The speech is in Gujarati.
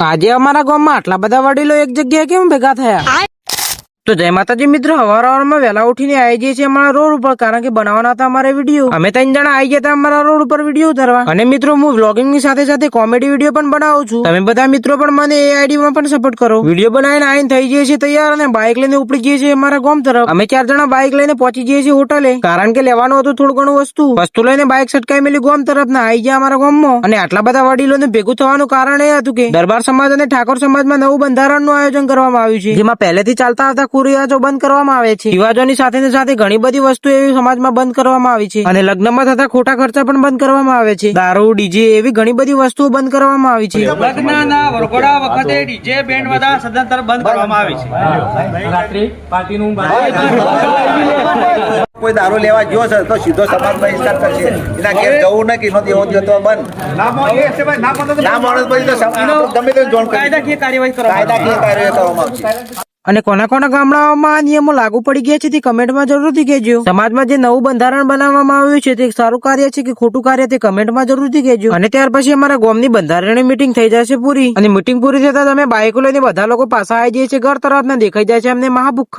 આજે અમારા ગામમાં આટલા બધા વડીલો એક જગ્યાએ કેમ ભેગા થયા? તો જય માતાજી મિત્રો, હવારમાં વહેલા ઉઠીને આવી જઈએ છીએ અમારા રોડ ઉપર, કારણ કે બનાવવાના હતા અમારે વિડીયો. અમે 3 જણા આવી ગયા હતા અમારા રોડ ઉપર વિડીયો ઉતારવા. અને મિત્રો હું વ્લોગિંગ ની સાથે સાથે કોમેડી વિડીયો પણ બનાવું છું. તમે બધા મિત્રો પણ મને એ આઈડી માં પણ સપોર્ટ કરો. વિડીયો બનાવીને આવીને થઈ જઈએ છીએ તૈયાર અને બાઇક લઈને ઉપડી જઈએ છીએ અમારા ગામ તરફ. અમે 4 જણા બાઇક લઈને પહોંચી જઈએ છીએ હોટલે, કારણ કે લેવાનું હતું થોડું ઘણું વસ્તુ લઈને બાઇક સટકાઈ મેલી ગામ તરફ ના આવી ગયા અમારા ગામમાં. અને આટલા બધા વડીલોને ભેગું થવાનું કારણ એ હતું કે દરબાર સમાજ અને ઠાકોર સમાજમાં નવું બંધારણનું આયોજન કરવામાં આવ્યું છે, જેમાં પહેલેથી ચાલતા આવતા કુરિવાજો બંધ કરવામાં આવે છે. રિવાજોની સાથે સાથે ઘણી બધી વસ્તુ એવી સમાજમાં બંધ કરવામાં આવી છે. અને લગ્નમાં થતા ખોટા ખર્ચા પણ બંધ કરવામાં આવે છે. દારૂ, ડીજે એવી ઘણી બધી વસ્તુઓ બંધ કરવામાં આવી છે. લગ્નના વરઘોડા વખતે ડીજે બેન્ડ બધા સદંતર બંધ કરવામાં આવી છે. રાત્રે પાર્ટીનું કોઈ દારૂ લેવા ગયો છે તો સીધો સમાજ બહિષ્કાર કરશે. એના ઘેર જવું નથી, એનો દેવો તો બંધ ના માણસ પછી તો ગમે તે જોણ કાયદાકીય કાર્યવાહી કાયદાકીય કાર્યવાહી કરવામાં આવશે. અને કોના કોના ગામડાઓમાં આ નિયમો લાગુ પડી ગયા છે તે કમેન્ટમાં જરૂરથી કહેજો. સમાજમાં જે નવું બંધારણ બનાવવામાં આવ્યું છે તે સારું કાર્ય છે કે ખોટું કાર્ય તે કમેન્ટમાં જરૂરથી કહેજો. અને ત્યાર પછી અમારા ગામની બંધારણીય મીટિંગ થઈ જશે પૂરી. અને મીટિંગ પૂરી થતા તમે બાઇકો લઈને બધા લોકો પાછા આવી જાય છે ઘર તરફ ને દેખાઈ જાય છે અમને મહાભૂખ.